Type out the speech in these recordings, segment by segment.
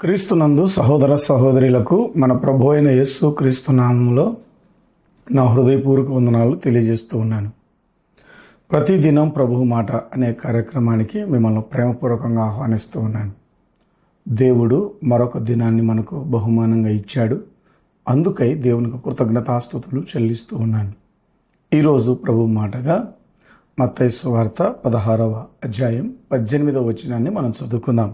క్రీస్తునందు సహోదర సహోదరులకు మన ప్రభు అయిన యేసు క్రీస్తు నామంలో నా హృదయపూర్వక వందనాలు తెలియజేస్తూ ఉన్నాను. ప్రతిదినం ప్రభు మాట అనే కార్యక్రమానికి మిమ్మల్ని ప్రేమపూర్వకంగా ఆహ్వానిస్తూ ఉన్నాను. దేవుడు మరొక దినాన్ని మనకు బహుమానంగా ఇచ్చాడు. అందుకై దేవునికి కృతజ్ఞతాస్తుతులు చెల్లిస్తూ ఉన్నాను. ఈరోజు ప్రభు మాటగా మత్తయి సువార్త 16వ అధ్యాయం 18వ వచనాన్ని మనం చదువుకుందాం.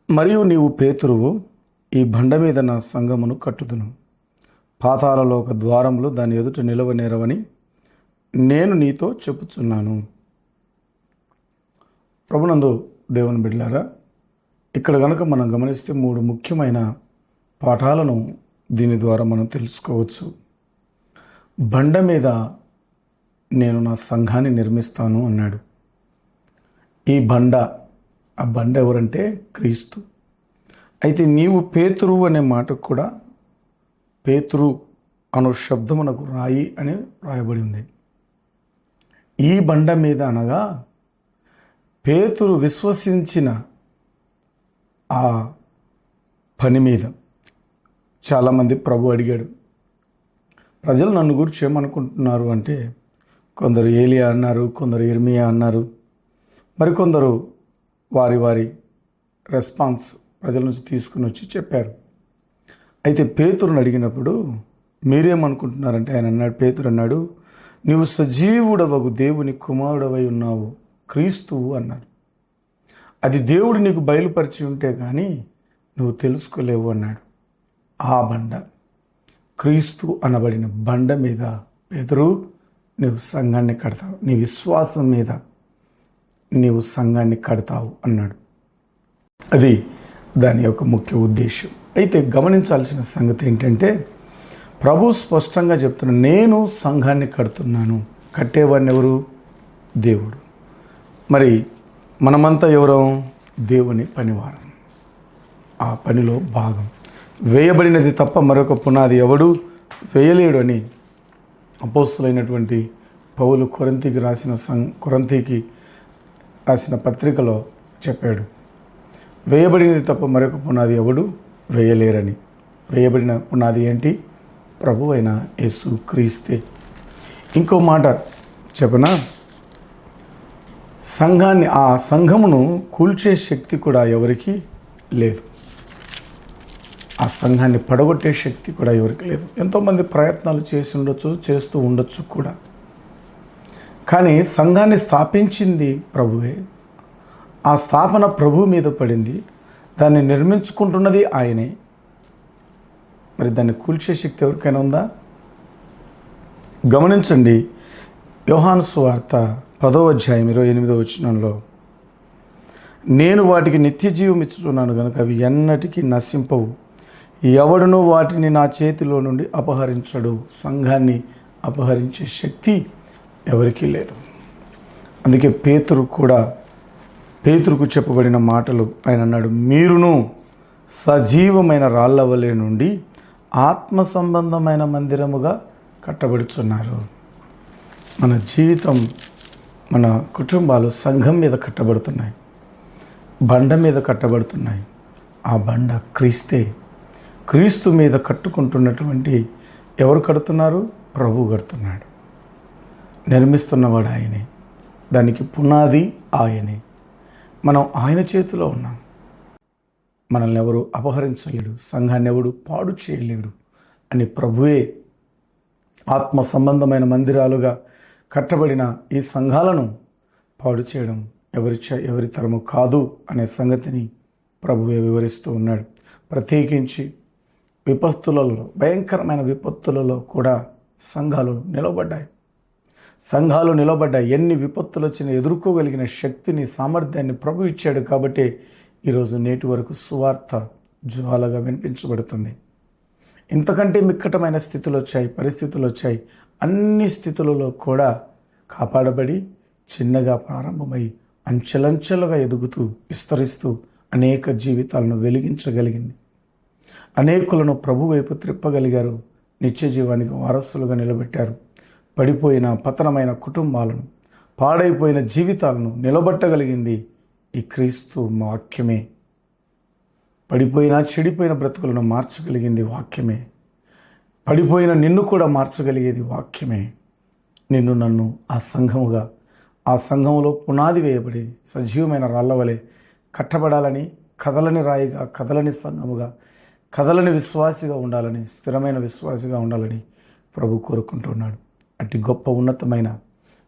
మరియు నీవు పేతురువు, ఈ బండ మీద నా సంఘమును కట్టుదును, పాతాళలోక ద్వారములు దాని ఎదుట నిలవనేరవని నేను నీతో చెప్పుచున్నాను. ప్రభునందు దేవుని బిడ్డలారా, ఇక్కడ గనక మనం గమనిస్తే 3 ముఖ్యమైన పాఠాలను దీని ద్వారా మనం తెలుసుకోవచ్చు. బండ మీద నేను నా సంఘాన్ని నిర్మిస్తాను అన్నాడు. ఈ బండ, ఆ బండ ఎవరంటే క్రీస్తు. అయితే నీవు పేతురు అనే మాటకు కూడా పేతురు అను శబ్దమునకు రాయి అని రాయబడి ఉంది. ఈ బండ మీద అనగా పేతురు విశ్వసించిన ఆ పని మీద చాలామంది ప్రభు అడిగాడు, ప్రజలు నన్ను గురించి ఏమనుకుంటున్నారు అంటే, కొందరు ఏలియా అన్నారు, కొందరు ఇర్మియా అన్నారు, మరికొందరు వారి రెస్పాన్స్ ప్రజల నుంచి తీసుకుని వచ్చి చెప్పారు. అయితే పేతురుని అడిగినప్పుడు మీరేమనుకుంటున్నారంటే ఆయన అన్నాడు, పేతురు అన్నాడు, నీవు సజీవుడవగు దేవుని కుమారుడవై ఉన్నావు, క్రీస్తువు అన్నారు. అది దేవుడు నీకు బయలుపరిచి ఉంటే కానీ నువ్వు తెలుసుకోలేవు అన్నాడు. ఆ బండ, క్రీస్తు అనబడిన బండ మీద పేతురు నీవు సంఘాన్ని కడతావు, నీ విశ్వాసం మీద నీవు సంఘాన్ని కడతావు అన్నాడు. అది దాని యొక్క ముఖ్య ఉద్దేశం. అయితే గమనించాల్సిన సంగతి ఏంటంటే, ప్రభు స్పష్టంగా చెప్తున్నా, నేను సంఘాన్ని కడుతున్నాను. కట్టేవాడిని ఎవరు? దేవుడు. మరి మనమంతా ఎవరం? దేవుని పనివారం. ఆ పనిలో భాగం. వేయబడినది తప్ప మరొక పునాది ఎవడు వేయలేడు అని అపోస్తులైనటువంటి పౌలు కొరింథీకి రాసిన పత్రికలో చెప్పాడు. వేయబడినది తప్ప మరొక పునాది ఎవడు వేయలేరని. వేయబడిన పునాది ఏంటి? ప్రభు అయిన యేసు క్రీస్తే. ఇంకో మాట చెప్పనా, సంఘాన్ని, ఆ సంఘమును కూల్చే శక్తి కూడా ఎవరికి లేదు. ఆ సంఘాన్ని పడగొట్టే శక్తి కూడా ఎవరికి లేదు. ఎంతోమంది ప్రయత్నాలు చేస్తూ ఉండొచ్చు కూడా. కానీ సంఘాన్ని స్థాపించింది ప్రభువే. ఆ స్థాపన ప్రభు మీద పడింది. దాన్ని నిర్మించుకుంటున్నది ఆయనే. మరి దాన్ని కూల్చే శక్తి ఎవరికైనా ఉందా? గమనించండి, యోహాను సువార్త 10వ అధ్యాయం 28వ వచనంలో, నేను వాటికి నిత్య జీవం ఇచ్చుచున్నాను గనుక అవి ఎన్నటికీ నశింపవు, ఎవడునూ వాటిని నా చేతిలో నుండి అపహరించడు. సంఘాన్ని అపహరించే శక్తి ఎవరికీ లేదు. అందుకే పేతురుకు చెప్పబడిన మాటలు ఆయన అన్నాడు, మీరును సజీవమైన రాళ్ల వలె నుండి ఆత్మ సంబంధమైన మందిరముగా కట్టబడుచున్నారు. మన జీవితం, మన కుటుంబాలు సంఘం మీద కట్టబడుతున్నాయి, బండ మీద కట్టబడుతున్నాయి. ఆ బండ క్రీస్తే. క్రీస్తు మీద కట్టుకుంటున్నటువంటి ఎవరు కడుతున్నారు? ప్రభు కడుతున్నాడు. నిర్మిస్తున్నవాడు ఆయనే. దానికి పునాది ఆయనే. మనం ఆయన చేతిలో ఉన్నాం. మనల్ని ఎవరు అపహరించలేడు, సంఘాన్ని ఎవడు పాడు చేయలేడు అని ప్రభువే ఆత్మ సంబంధమైన మందిరాలుగా కట్టబడిన ఈ సంఘాలను పాడు చేయడం ఎవరి తరము కాదు అనే సంగతిని ప్రభువే వివరిస్తూ ఉన్నాడు. ప్రత్యేకించి విపత్తులలో, భయంకరమైన విపత్తులలో కూడా సంఘాలు నిలబడ్డాయి. ఎన్ని విపత్తులు వచ్చినా ఎదుర్కోగలిగిన శక్తిని, సామర్థ్యాన్ని ప్రభు ఇచ్చాడు. కాబట్టి ఈరోజు నేటి వరకు సువార్త జ్వాలగా వినిపించబడుతుంది. ఇంతకంటే మిక్కటమైన పరిస్థితులు వచ్చాయి. అన్ని స్థితులలో కూడా కాపాడబడి చిన్నగా ప్రారంభమై అంచెలంచెలుగా ఎదుగుతూ విస్తరిస్తూ అనేక జీవితాలను వెలిగించగలిగింది. అనేకులను ప్రభు వైపు త్రిప్పగలిగారు. నిత్య జీవానికి వారసులుగా నిలబెట్టారు. పడిపోయిన పతనమైన కుటుంబాలను, పాడైపోయిన జీవితాలను నిలబెట్టగలిగింది ఈ క్రీస్తు వాక్యమే. పడిపోయిన చెడిపోయిన బ్రతుకులను మార్చగలిగింది వాక్యమే. పడిపోయిన నిన్ను కూడా మార్చగలిగేది వాక్యమే. నిన్ను నన్ను ఆ సంఘములో పునాది వేయబడి సజీవమైన రాళ్ల వలె కట్టబడాలని, కదలని రాయిగా, కదలని సంఘముగా, కదలని విశ్వాసిగా ఉండాలని, స్థిరమైన విశ్వాసిగా ఉండాలని ప్రభు కోరుకుంటున్నాడు. అట్టి గొప్ప ఉన్నతమైన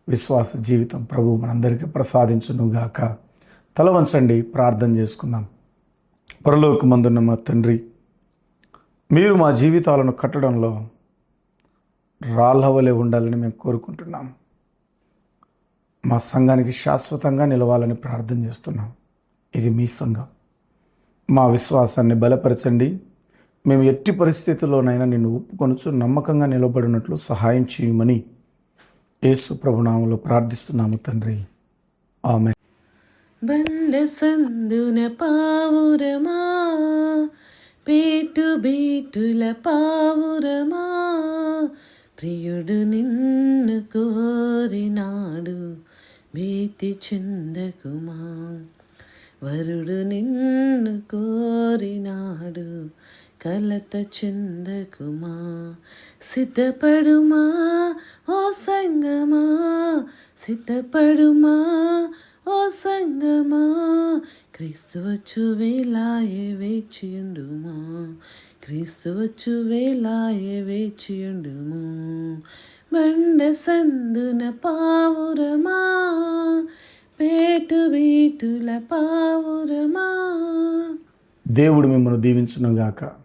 విశ్వాస జీవితం ప్రభు మనందరికీ ప్రసాదించునుగాక. తల వంచండి, ప్రార్థన చేసుకుందాం. పరలోకమందున్న మా తండ్రి, మీరు మా జీవితాలను కట్టడంలో రాళ్ళ వలె ఉండాలని మేము కోరుకుంటున్నాం. మా సంఘానికి శాశ్వతంగా నిలవాలని ప్రార్థన చేస్తున్నాం. ఇది మీ సంఘం. మా విశ్వాసాన్ని బలపరచండి. మేము ఎట్టి పరిస్థితుల్లోనైనా నిన్ను ఒప్పుకొనుచు నమ్మకంగా నిలబడినట్లు సహాయం చేయమని యేసు ప్రభునామములో ప్రార్థిస్తున్నాము తండ్రి. ఆమేన్. బండ సందున పావురమా, పేటు బీటుల పావురమా, ప్రియుడు నిన్ను కోరినాడు, భీతి చెందకుమా. వరుడు నిన్ను కోరినాడు, కలత చెందకుమా. సిద్ధపడుమా ఓ సంగమా, సిద్ధపడుమా ఓ సంగమా, క్రీస్తు వచ్చు వేలాయే వేచియుండుమా, క్రీస్తు వచ్చు వేలాయే వేచియుండుము. బండ సందున పావురమా, పేటు బీటుల పావురమా. దేవుడు మిమ్మల్ని దీవించునుగాక.